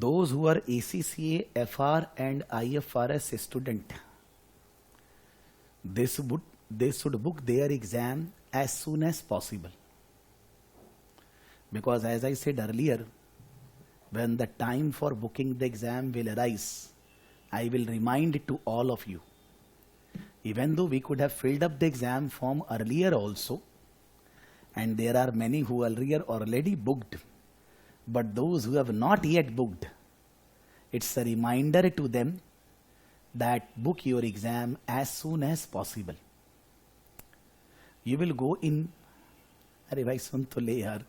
those who are ACCA, FR and IFRS student, they should book their exam as soon as possible. Because as I said earlier, when the time for booking the exam will arise, I will remind to all of you. Even though we could have filled up the exam form earlier also, and there are many who are already booked, but those who have not yet booked, it's a reminder to them that book your exam as soon as possible. You will go in, अरे भाई सुन तो ले यार,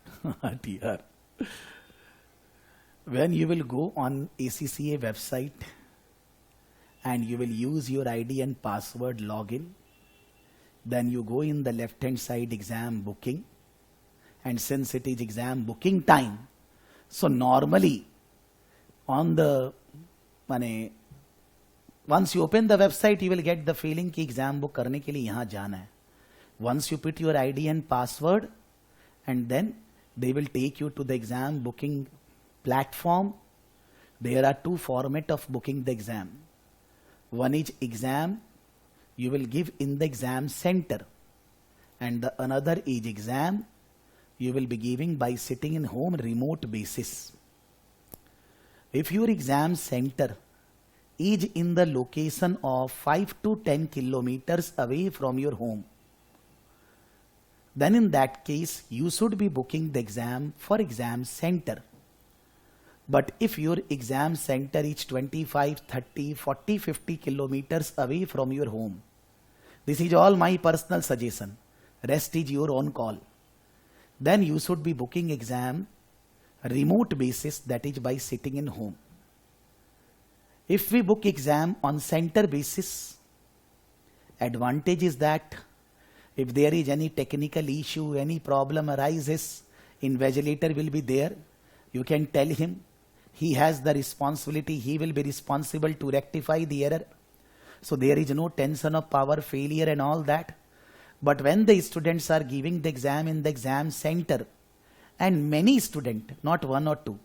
when you will go on ACCA website and you will use your ID and password login, then you go in the left hand side exam booking, and since it is exam booking time, so normally on the once you open the website, you will get the feeling कि exam book करने के लिए यहाँ जाना है. Once you put your ID and password, and then they will take you to the exam booking platform. There are two formats of booking the exam. One is exam you will give in the exam center, and the another is exam you will be giving by sitting in home remote basis. If your exam center is in the location of 5 to 10 kilometers away from your home, then in that case you should be booking the exam for exam center. But if your exam center is 25, 30, 40, 50 kilometers away from your home, this is all my personal suggestion, rest is your own call, then you should be booking exam remote basis, that is by sitting in home. If we book exam on center basis, advantage is that if there is any technical issue, any problem arises, invigilator will be there. You can tell him, he has the responsibility, he will be responsible to rectify the error. So there is no tension of power failure and all that. But when the students are giving the exam in the exam center, and many students, not one or two,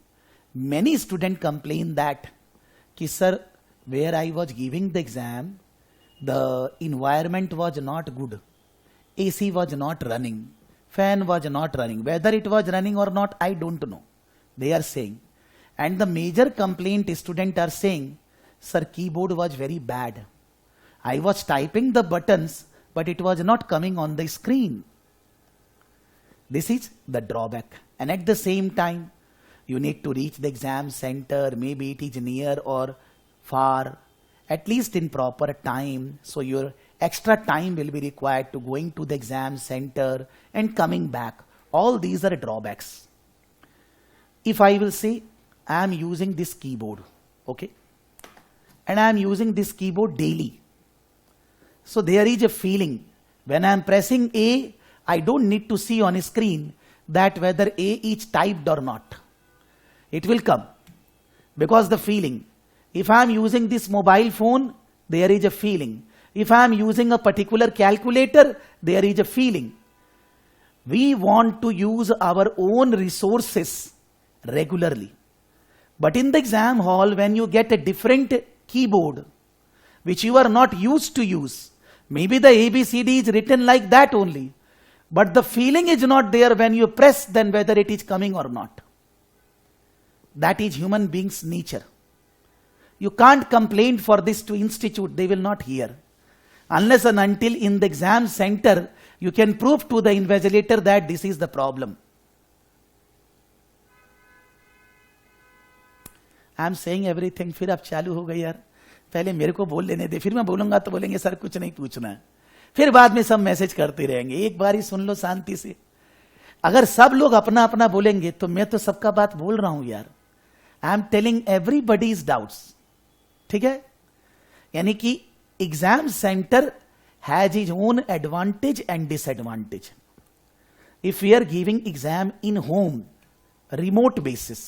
many students complain that, ki sir, where I was giving the exam, the environment was not good. AC was not running, fan was not running. Whether it was running or not, I don't know. They are saying. And the major complaint students are saying, sir, keyboard was very bad. I was typing the buttons, but it was not coming on the screen. This is the drawback. And at the same time, you need to reach the exam center, maybe it is near or far, at least in proper time. So your extra time will be required to going to the exam center and coming back. All these are drawbacks. If I will say, I am using this keyboard, okay, and I am using this keyboard daily. So there is a feeling, when I am pressing A, I don't need to see on a screen that whether A is typed or not. It will come. Because the feeling, if I am using this mobile phone, there is a feeling. If I am using a particular calculator, there is a feeling. We want to use our own resources regularly. But in the exam hall, when you get a different keyboard, which you are not used to use, maybe the ABCD is written like that only, but the feeling is not there when you press, then whether it is coming or not. That is human beings' nature. You can't complain for this to institute, they will not hear. Unless and until in the exam center, you can prove to the invigilator that this is the problem. I am saying everything, फिर अब चालू हो गई यार. पहले मेरे को बोल लेने दे, फिर मैं बोलूंगा तो बोलेंगे सर कुछ नहीं पूछना है. फिर बाद में सब मैसेज करते रहेंगे. एक बार ही सुन लो शांति से. अगर सब लोग अपना अपना बोलेंगे तो मैं तो सबका बात बोल रहा हूं यार. I am telling everybody's doubts. ठीक है, यानी कि exam centre has his own advantage and disadvantage. If we are giving exam in home remote basis,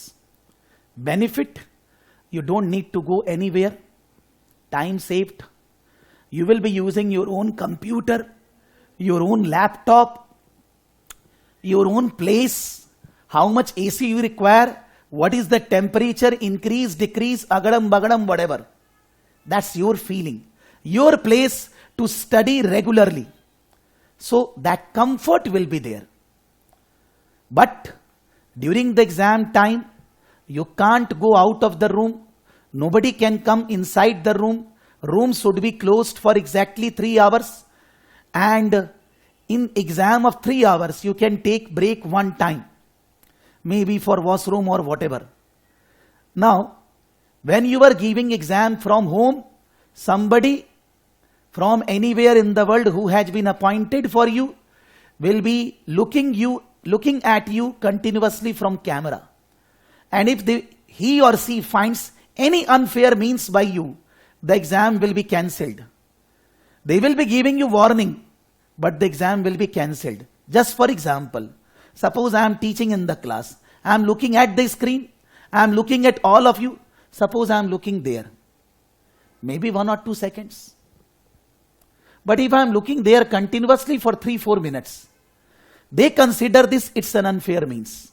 benefit, you don't need to go anywhere, time saved. You will be using your own computer, your own laptop, your own place, how much AC you require, What is the temperature increase, decrease, agadam, bagadam, whatever. That's your feeling, your place to study regularly. So that comfort will be there. But during the exam time, you can't go out of the room. Nobody can come inside the room. Room should be closed for exactly 3 hours. And in exam of 3 hours, you can take break one time. Maybe for washroom or whatever. Now, when you are giving exam from home, somebody from anywhere in the world who has been appointed for you will be looking at you continuously from camera. And if he or she finds any unfair means by you, the exam will be cancelled. They will be giving you warning, but the exam will be cancelled. Just for example, suppose I am teaching in the class. I am looking at the screen. I am looking at all of you. Suppose I am looking there. Maybe 1 or 2 seconds. But if I am looking there continuously for 3-4 minutes, they consider this it's an unfair means.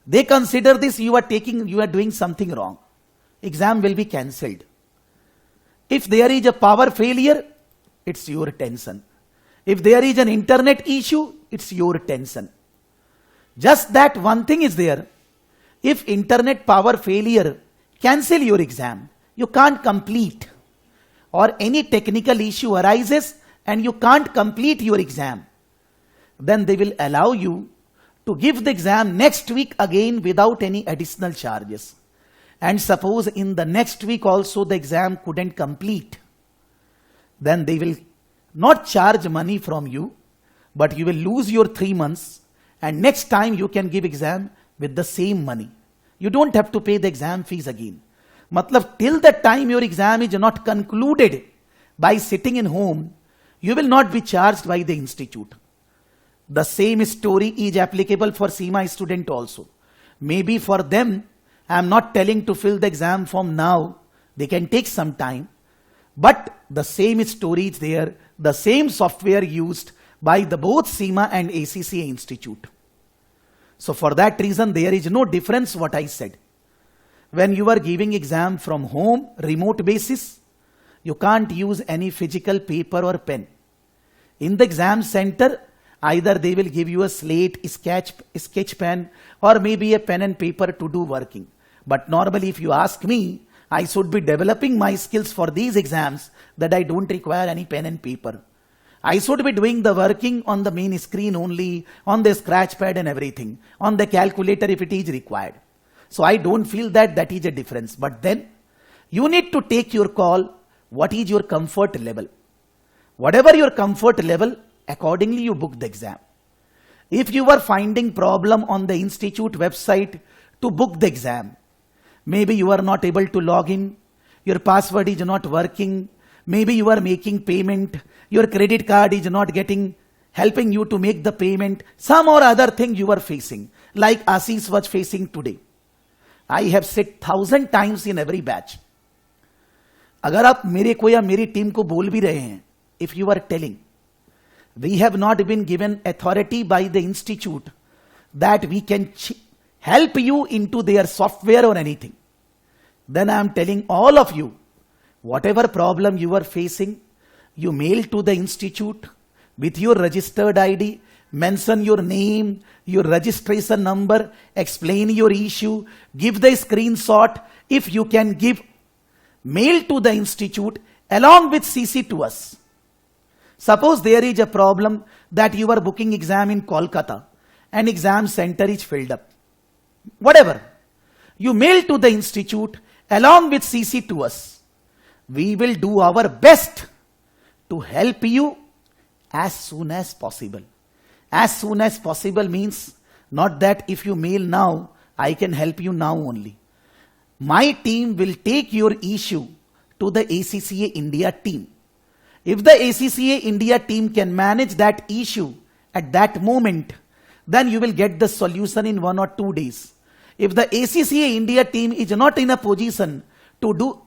They consider this you are doing something wrong. Exam will be cancelled. If there is a power failure, it's your tension. If there is an internet issue, it's your tension. Just that one thing is there. If internet power failure, cancel your exam. You can't complete. Or any technical issue arises and you can't complete your exam. Then they will allow you to give the exam next week again without any additional charges. And suppose in the next week also the exam couldn't complete. Then they will not charge money from you, but you will lose your 3 months. And next time you can give exam with the same money. You don't have to pay the exam fees again. Matlab, till the time your exam is not concluded by sitting in home, you will not be charged by the institute. The same story is applicable for CIMA student also. Maybe for them, I am not telling to fill the exam form now. They can take some time. But the same story is there, the same software used by the both CIMA and ACCA institute. So for that reason, there is no difference what I said. When you are giving exam from home, remote basis, you can't use any physical paper or pen. In the exam center, either they will give you a slate, sketch pen, or maybe a pen and paper to do working. But normally if you ask me, I should be developing my skills for these exams that I don't require any pen and paper. I should be doing the working on the main screen only, on the scratch pad and everything, on the calculator if it is required. So I don't feel that is a difference. But then you need to take your call. What is your comfort level? Whatever your comfort level, accordingly you book the exam. If you are finding problem on the institute website to book the exam, maybe you are not able to log in, your password is not working, maybe you are making payment, your credit card is not helping you to make the payment, some or other thing you are facing, like Ashish was facing today. I have said 1,000 times in every batch. अगर आप मेरे को या मेरी team को बोल भी रहे हैं, if you are telling, we have not been given authority by the institute that we can help you into their software or anything, then I am telling all of you, whatever problem you are facing, you mail to the institute with your registered ID, mention your name, your registration number, explain your issue, give the screenshot. If you can give, mail to the institute along with CC to us. Suppose there is a problem that you are booking exam in Kolkata and exam center is filled up. Whatever. You mail to the institute along with CC to us. We will do our best to help you as soon as possible. As soon as possible means not that if you mail now, I can help you now only. My team will take your issue to the ACCA India team. If the ACCA India team can manage that issue at that moment, then you will get the solution in 1 or 2 days. If the ACCA India team is not in a position to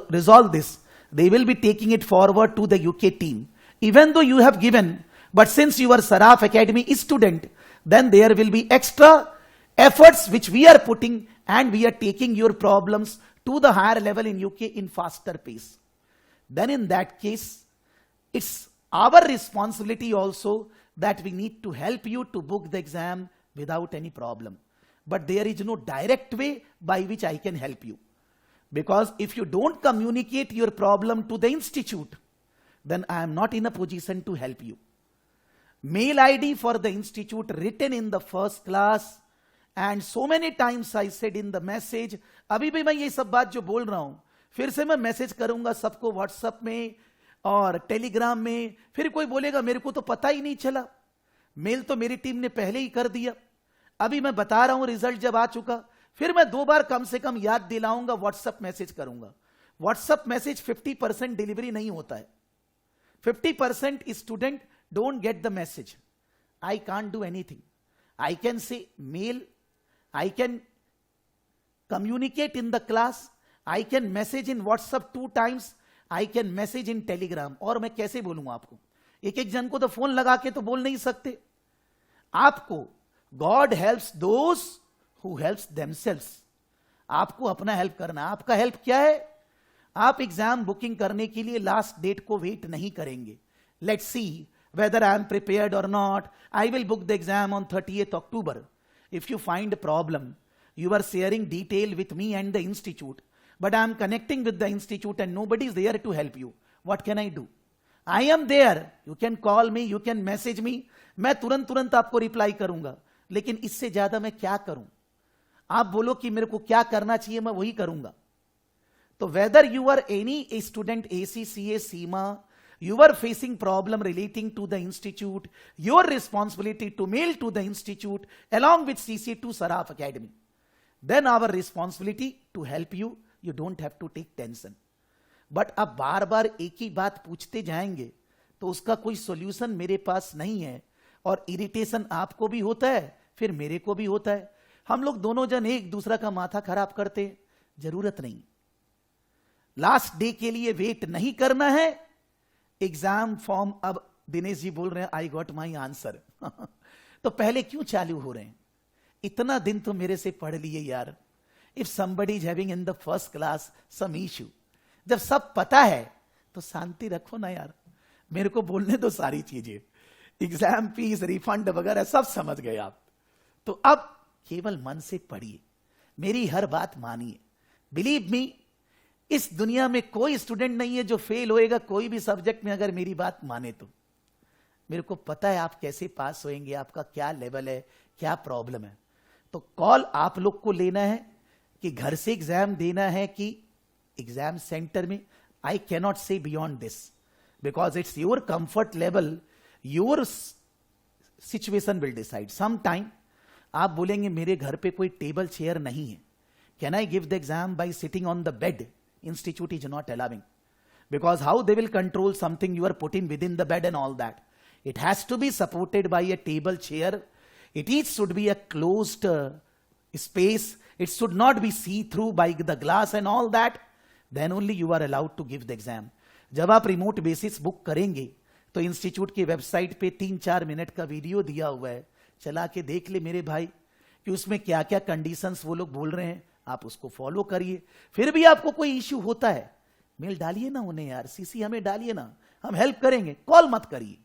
resolve this, they will be taking it forward to the UK team. Even though you have given, but since you are Saraf Academy student, then there will be extra efforts which we are putting, and we are taking your problems to the higher level in UK in faster pace, then in that case, it's our responsibility also that we need to help you to book the exam without any problem. But there is no direct way by which I can help you. Because if you don't communicate your problem to the institute, then I am not in a position to help you. Mail ID for the institute written in the first class, and so many times I said in the message, अभी भी मैं ये सब बात जो बोल रहा हूं, फिर से मैं मैसेज करूंगा सबको व्हाट्सएप में और टेलीग्राम में, फिर कोई बोलेगा मेरे को तो पता ही नहीं चला, मेल तो मेरी टीम ने पहले ही कर दिया, अभी मैं बता रहा हूं रिजल्ट जब आ चुका, फिर मैं 2 बार कम से कम याद दिलाऊंगा, व्हाट्सएप मैसेज करूंगा. व्हाट्सएप मैसेज 50% डिलीवरी नहीं होता है. 50% student don't get the message. I can't do anything. I can say mail, I can communicate in the class, I can message in WhatsApp 2 times, I can message in Telegram. और मैं कैसे बोलूंगा आपको? एक एक जन को तो फोन लगा के तो बोल नहीं सकते. आपको God helps those who helps themselves. आपको अपना हेल्प करना. आपका हेल्प क्या है? आप एग्जाम बुकिंग करने के लिए लास्ट डेट को वेट नहीं करेंगे. Let's see whether I am prepared or not. I will book the exam on 30th October. If you find a problem, you are sharing detail with me and the institute, but I am connecting with the institute and nobody is there to help you. What can I do? I am there. You can call me, you can message me. मैं तुरंत आपको reply करूंगा. लेकिन इससे ज्यादा मैं क्या करूं? आप बोलो कि मेरे को क्या करना चाहिए, मैं वही करूंगा. तो whether you are any student ACCA, CIMA, you are facing problem relating to the institute, your responsibility to mail to the institute along with CC to Saraf Academy. Then our responsibility to help you, you don't have to take tension. But अब बार बार एक ही बात पूछते जाएंगे तो उसका कोई solution मेरे पास नहीं है, और इरिटेशन आपको भी होता है, फिर मेरे को भी होता है. हम लोग दोनों जन एक दूसरा का माथा खराब करते हैं. जरूरत नहीं. लास्ट डे के लिए वेट नहीं करना है. एग्जाम फॉर्म अब दिनेश जी बोल रहे हैं आई गॉट माई आंसर. तो पहले क्यों चालू हो रहे हैं? इतना दिन तो मेरे से पढ़ लिए यार. If somebody is having in the first class some issue, जब सब पता है तो शांति रखो ना यार. मेरे को बोलने दो सारी चीजें, एग्जाम फीस रिफंड वगैरह सब समझ गए आप. तो अब केवल मन से पढ़िए, मेरी हर बात मानिए. बिलीव मी, इस दुनिया में कोई स्टूडेंट नहीं है जो फेल होएगा कोई भी सब्जेक्ट में अगर मेरी बात माने तो. मेरे को पता है आप कैसे पास होएंगे, आपका क्या लेवल है, क्या प्रॉब्लम है. तो कॉल आप लोग को लेना है कि घर से एग्जाम देना है कि एग्जाम सेंटर में. I cannot say beyond this because it's your comfort level, your situation will decide. Some time आप बोलेंगे मेरे घर पे कोई टेबल चेयर नहीं है, can I give the exam by sitting on the bed? Institute is not allowing, because how they will control something you are putting within the bed and all that. It has to be supported by a table chair. It should be a closed space. It should not be see through by the glass and all that. Then only you are allowed to give the exam. जब आप remote basis book करेंगे तो institute की website पे 3-4 minute का video दिया हुआ है, चला के देख ले मेरे भाई कि उसमें क्या क्या कंडीशंस वो लोग बोल रहे हैं. आप उसको फॉलो करिए. फिर भी आपको कोई इश्यू होता है, मेल डालिए ना उन्हें यार, सीसी हमें डालिए ना, हम हेल्प करेंगे. कॉल मत करिए,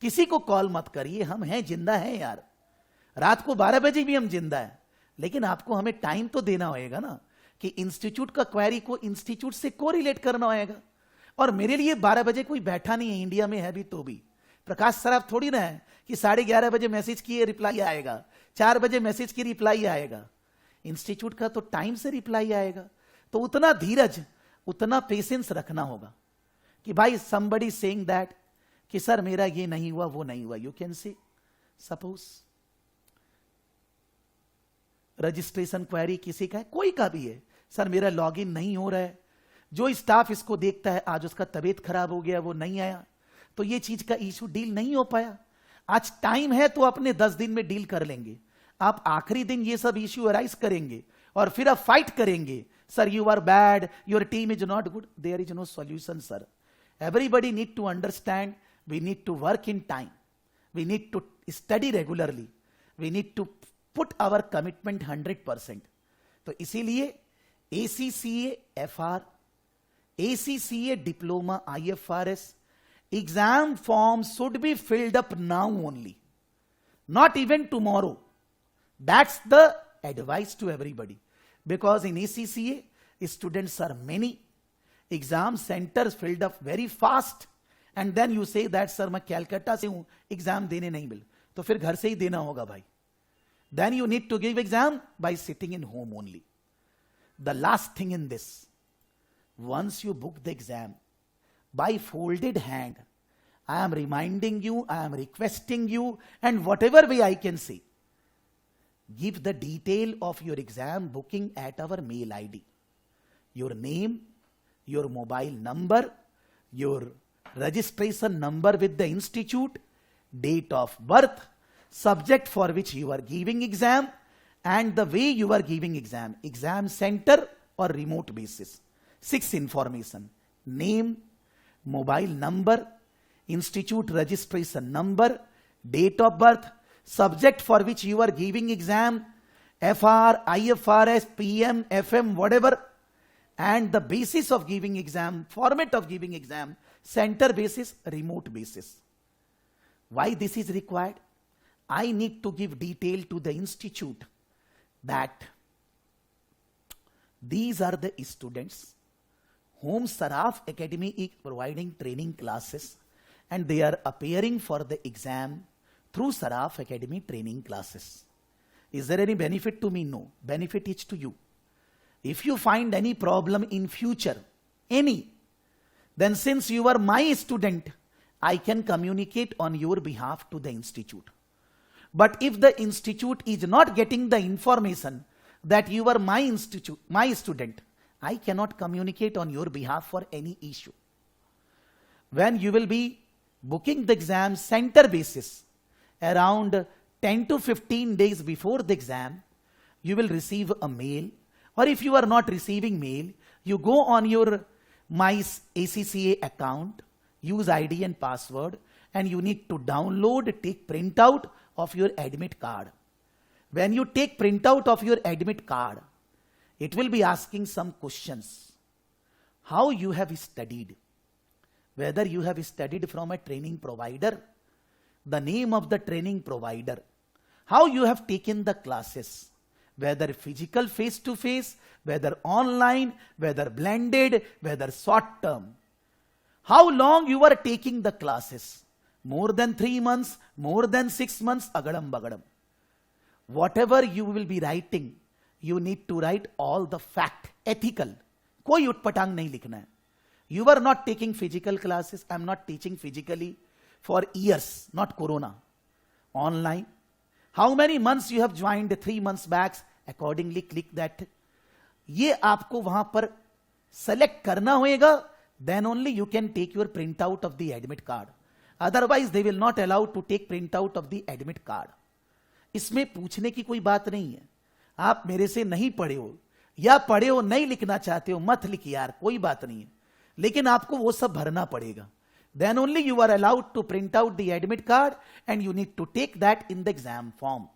किसी को कॉल मत करिए. हम हैं, जिंदा हैं यार. रात को 12 बजे भी हम जिंदा हैं, लेकिन आपको हमें टाइम तो देना होएगा ना कि इंस्टीट्यूट का क्वेरी को इंस्टीट्यूट से कोरिलेट करना होएगा. और मेरे लिए 12 बजे कोई बैठा नहीं है, इंडिया में है भी तो भी. प्रकाश सराफ थोड़ी ना है कि 11:30 बजे मैसेज किए रिप्लाई आएगा, 4 बजे मैसेज की रिप्लाई आएगा. इंस्टीट्यूट का तो टाइम से रिप्लाई आएगा. तो उतना धीरज, उतना पेशेंस रखना होगा कि भाई somebody saying that कि सर मेरा ये नहीं हुआ वो नहीं हुआ. You can say suppose registration query किसी का है, कोई का भी है, सर मेरा लॉगिन नहीं हो रहा है. जो स्टाफ इसको देखता है आज उसका तबीयत खराब हो गया, वो नहीं आया, तो ये चीज का इशू डील नहीं हो पाया. आज टाइम है तो अपने 10 दिन में डील कर लेंगे. आप आखिरी दिन ये सब इश्यू अराइज करेंगे और फिर आप फाइट करेंगे, sir you are bad, your team is not good. There is no solution sir. Everybody need to understand, we need to work in time, we need to study regularly, we need to put our commitment 100%. तो इसीलिए ACCA FR, ACCA Diploma IFRS exam form should be filled up now only, not even tomorrow. That's the advice to everybody, because in ACCA students are many, exam centers filled up very fast, and then you say that sir मैं कैलकाटा से हूं, exam देने नहीं मिल, तो फिर घर से ही देना होगा भाई. Then you need to give exam by sitting in home only. The last thing in this, once you book the exam, by folded hand, I am reminding you, I am requesting you, and whatever way I can say, give the detail of your exam booking at our mail ID. Your name, your mobile number, your registration number with the institute, date of birth, subject for which you are giving exam, and the way you are giving exam, exam center or remote basis. 6 information: name, mobile number, institute registration number, date of birth, subject for which you are giving exam, FR, IFRS, PM, FM, whatever, and the basis of giving exam, format of giving exam, center basis, remote basis. Why this is required? I need to give detail to the institute that these are the students whom Saraf Academy is providing training classes, and they are appearing for the exam through Saraf Academy training classes. Is there any benefit to me? No. Benefit is to you. If you find any problem in future, any, then since you are my student, I can communicate on your behalf to the institute. But if the institute is not getting the information that you are my institute, my student, I cannot communicate on your behalf for any issue. When you will be booking the exam center basis, around 10 to 15 days before the exam, you will receive a mail, or if you are not receiving mail, you go on your My ACCA account, use ID and password, and you need to download, take printout of your admit card. When you take printout of your admit card, it will be asking some questions. How you have studied, whether you have studied from a training provider, the name of the training provider, how you have taken the classes, whether physical face-to-face, whether online, whether blended, whether short-term. How long you are taking the classes, more than 3 months, more than 6 months, agadam bagadam. Whatever you will be writing, you need to write all the fact, ethical. कोई उटपटांग नहीं लिखना है. You are not taking physical classes. I am not teaching physically for years, not corona. Online. How many months you have joined? 3 months back. Accordingly click that. ये आपको वहां पर select करना होगा. Then only you can take your printout of the admit card. Otherwise they will not allow to take printout of the admit card. इसमें पूछने की कोई बात नहीं है. आप मेरे से नहीं पढ़े हो या पढ़े हो नहीं लिखना चाहते हो, मत लिख यार, कोई बात नहीं है, लेकिन आपको वो सब भरना पड़ेगा. Then only you are allowed to print out the admit card and you need to take that in the exam form.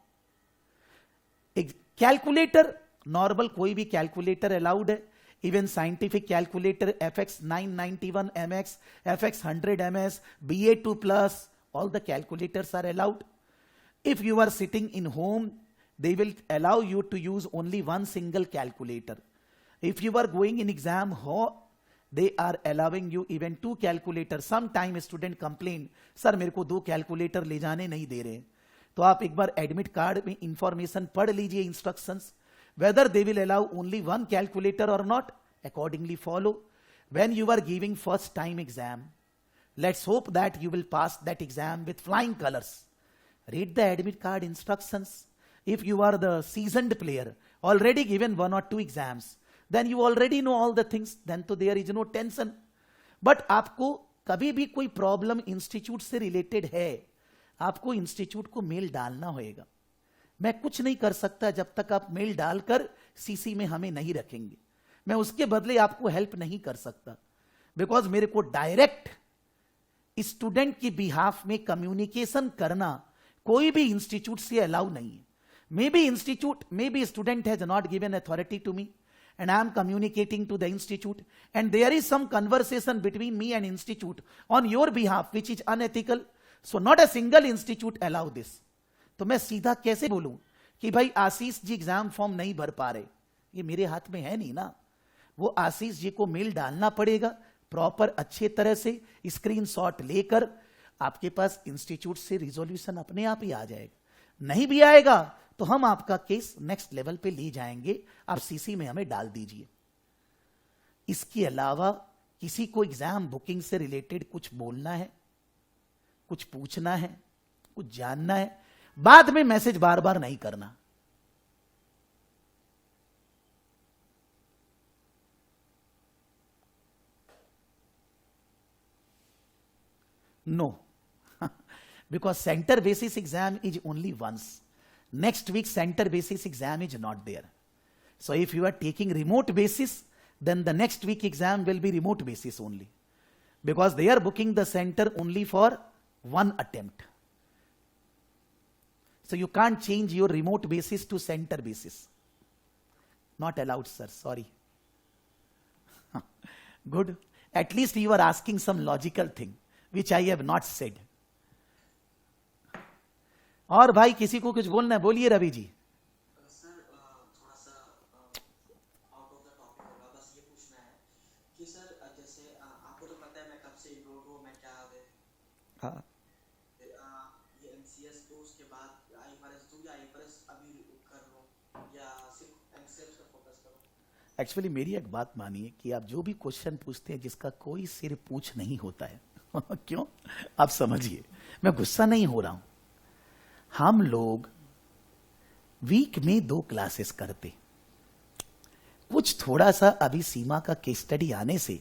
Calculator, normal कोई भी calculator allowed है. Even scientific calculator, FX 991 MX, FX 100 MS, BA2 plus, all the calculators are allowed. If you are sitting in home, they will allow you to use only one single calculator. If you are going in exam hall, they are allowing you even 2 calculators. Sometime student complain, sir मेरे को 2 calculator ले जाने नहीं दे रहे. तो आप एक बार admit card में information पढ़ लीजिए, instructions. Whether they will allow only 1 calculator or not, accordingly follow. When you are giving first time exam, let's hope that you will pass that exam with flying colors. Read the admit card instructions. If you are the seasoned player, already given 1 or 2 exams, then you already know all the things, then तो there is no tension. But आपको कभी भी कोई problem institute से related है, आपको institute को mail डालना होगा. मैं कुछ नहीं कर सकता जब तक आप मेल डालकर सीसी में हमें नहीं रखेंगे. मैं उसके बदले आपको हेल्प नहीं कर सकता, बिकॉज मेरे को डायरेक्ट स्टूडेंट की बिहाफ में कम्युनिकेशन करना कोई भी इंस्टीट्यूट से अलाउ नहीं है. Maybe institute, maybe student has not given authority to me and I am communicating to the institute and there is some conversation between me and institute on your behalf which is unethical. So not a single institute allow this. तो मैं सीधा कैसे बोलूं कि भाई Ashish ji exam form नहीं भर पा रहे? ये मेरे हाथ में है नहीं ना. वो आशीष जी को मेल डालना पड़ेगा प्रॉपर अच्छे तरह से, स्क्रीनशॉट लेकर आपके पास इंस्टीट्यूट से रिजोल्यूशन अपने आप ही आ जाएगा. नहीं भी आएगा तो हम आपका केस नेक्स्ट लेवल पे ले जाएंगे, आप सीसी में हमें डाल दीजिए. इसके अलावा किसी को एग्जाम बुकिंग से रिलेटेड कुछ बोलना है, कुछ पूछना है, कुछ जानना है, बाद में मैसेज बार बार नहीं करना. No, because center basis exam is only once. Next week center basis exam is not there. So if you are taking remote basis, then the next week exam will be remote basis only. Because they are booking the center only for one attempt. So you can't change your remote basis to center basis. Not allowed, sir. Sorry. Good. At least you are asking some logical thing, which I have not said. और भाई किसी को कुछ बोलना है, बोलिए Ravi ji. Sir थोड़ा सा आउट ऑफ द टॉपिक होगा, बस ये पूछना है कि सर जैसे आपको तो पता है मैं कब से इनरोल हूँ, मैं क्या हाँ ये एमसीएस तो उसके बाद आईएफआरएस दूँ या आईएफआरएस अभी कर लूँ या सिर्फ एमसीएस पे फोकस करूँ? एक्चुअली मेरी एक बात मानिए कि आप जो भी क्वेश्चन पूछते हैं जिसका कोई सिर पूछ नहीं होता है क्यों आप समझिए, मैं गुस्सा नहीं हो रहा हूं. हम लोग वीक में 2 क्लासेस करते, कुछ थोड़ा सा अभी सीमा का केस स्टडी आने से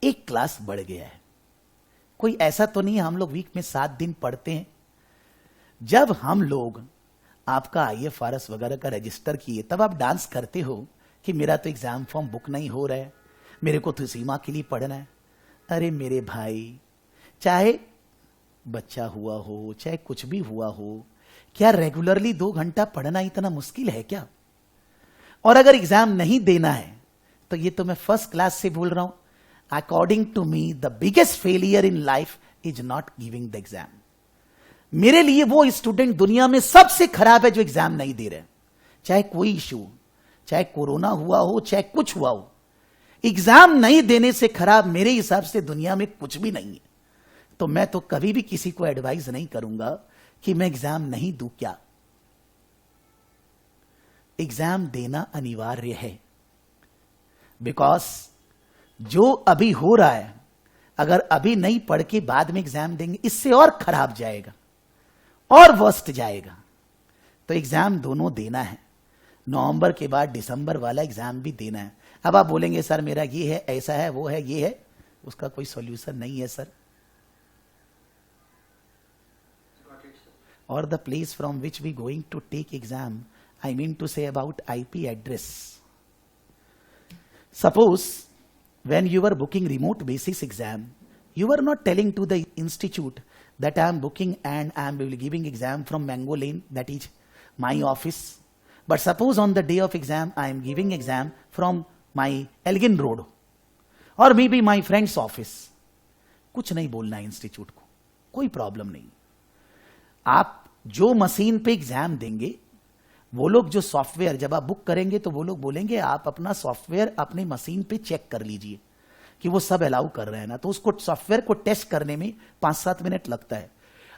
1 क्लास बढ़ गया है. कोई ऐसा तो नहीं है हम लोग वीक में 7 दिन पढ़ते हैं. जब हम लोग आपका आईएफआरएस वगैरह का रजिस्टर किए तब आप डांस करते हो कि मेरा तो एग्जाम फॉर्म बुक नहीं हो रहा है, मेरे को तो सीमा के लिए पढ़ना है. अरे मेरे भाई, चाहे बच्चा हुआ हो चाहे कुछ भी हुआ हो, क्या रेगुलरली 2 घंटा पढ़ना इतना मुश्किल है क्या? और अगर एग्जाम नहीं देना है तो ये तो मैं फर्स्ट क्लास से बोल रहा हूं, according to me the biggest failure in life is not giving the exam. मेरे लिए वो स्टूडेंट दुनिया में सबसे खराब है जो एग्जाम नहीं दे रहे. चाहे कोई इशू, चाहे कोरोना हुआ हो चाहे कुछ हुआ हो, एग्जाम नहीं देने से खराब मेरे हिसाब से दुनिया में कुछ भी नहीं है. तो मैं तो कभी भी किसी को एडवाइस नहीं करूंगा कि मैं एग्जाम नहीं दूं. क्या एग्जाम देना अनिवार्य है, बिकॉज जो अभी हो रहा है अगर अभी नहीं पढ़ के बाद में एग्जाम देंगे इससे और खराब जाएगा और वर्स्ट जाएगा. तो एग्जाम दोनों देना है. नवंबर के बाद दिसंबर वाला एग्जाम भी देना है. अब आप बोलेंगे सर मेरा ये है, ऐसा है, वो है, ये है, उसका कोई सॉल्यूशन नहीं है सर. और the place from which we going to take exam, I mean to say about IP address. Suppose when you are booking remote basis exam, you are not telling to the institute that I am booking and I am giving exam from Mango Lane, that is my office. But suppose on the day of exam, I am giving exam from my Elgin Road or maybe my friend's office. कुछ नहीं बोलना है institute को, कोई problem नहीं. आप जो machine पे एग्जाम देंगे, वो लोग जो सॉफ्टवेयर जब आप बुक करेंगे तो वो लोग बोलेंगे आप अपना सॉफ्टवेयर अपनी मशीन पे चेक कर लीजिए कि वो सब अलाउ कर रहे हैं ना. तो उसको सॉफ्टवेयर को टेस्ट करने में 5-7 मिनट लगता है.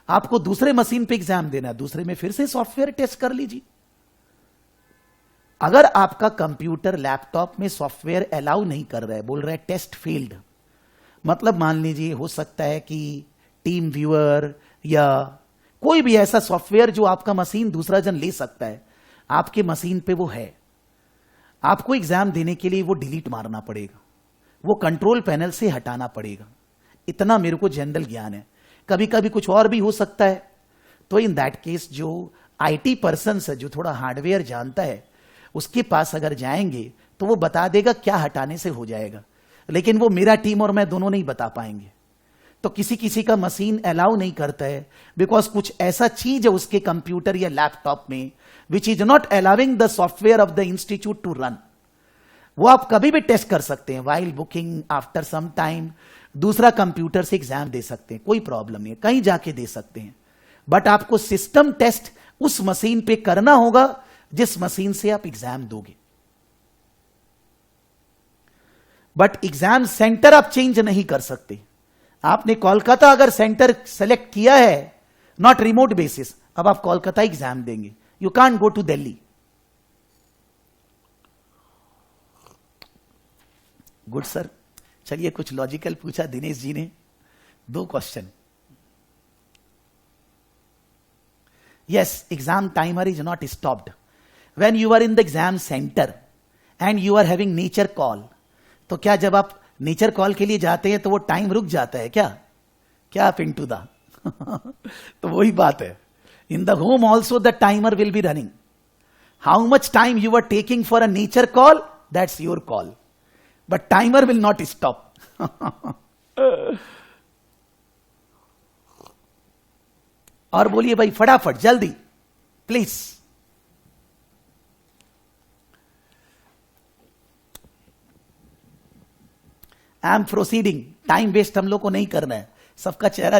आपको दूसरे मशीन पे एग्जाम देना है, दूसरे में फिर से सॉफ्टवेयर टेस्ट कर लीजिए. अगर आपका कंप्यूटर लैपटॉप में सॉफ्टवेयर अलाउ नहीं कर रहा है, बोल रहा है टेस्ट फेल्ड, मतलब मान लीजिए हो सकता है कि टीम व्यूअर या कोई भी ऐसा सॉफ्टवेयर जो आपका मशीन दूसरा जन ले सकता है, आपके मशीन पे वो है, आपको एग्जाम देने के लिए वो डिलीट मारना पड़ेगा, वो कंट्रोल पैनल से हटाना पड़ेगा. इतना मेरे को जनरल ज्ञान है. कभी कभी कुछ और भी हो सकता है. तो इन दैट केस जो आईटी पर्सन है, जो थोड़ा हार्डवेयर जानता है, उसके पास अगर जाएंगे तो वो बता देगा क्या हटाने से हो जाएगा. लेकिन वो मेरा टीम और मैं दोनों नहीं बता पाएंगे. तो किसी किसी का मशीन अलाउ नहीं करता है, बिकॉज कुछ ऐसा चीज है उसके कंप्यूटर या लैपटॉप में which is not allowing the software of the institute to run. वो आप कभी भी टेस्ट कर सकते हैं, while booking, after some time दूसरा कंप्यूटर से एग्जाम दे सकते हैं, कोई प्रॉब्लम नहीं है, कहीं जाके दे सकते हैं। बट आपको सिस्टम टेस्ट उस मशीन पे करना होगा जिस मशीन से आप एग्जाम दोगे। बट एग्जाम सेंटर आप चेंज नहीं कर सकते। आपने कोलकाता अगर सेंटर सेलेक्ट किया है, नॉट रिमोट बेसिस, अब आप कोलकाता एग्जाम देंगे, you can't go to Delhi. Good sir. चलिए कुछ लॉजिकल पूछा दिनेश जी ने, 2 question. Yes, exam timer is not stopped when you are in the exam centre and you are having nature call. तो क्या जब आप नेचर कॉल के लिए जाते हैं तो वो टाइम रुक जाता है क्या? क्या पिंटू दा? तो वही बात है, in the home also the timer will be running. How much time you are taking for a nature call, that's your call, but timer will not stop. और बोलिए भाई फटाफट जल्दी please. I am proceeding, time waste हम लोग को नहीं करना है, सबका चेहरा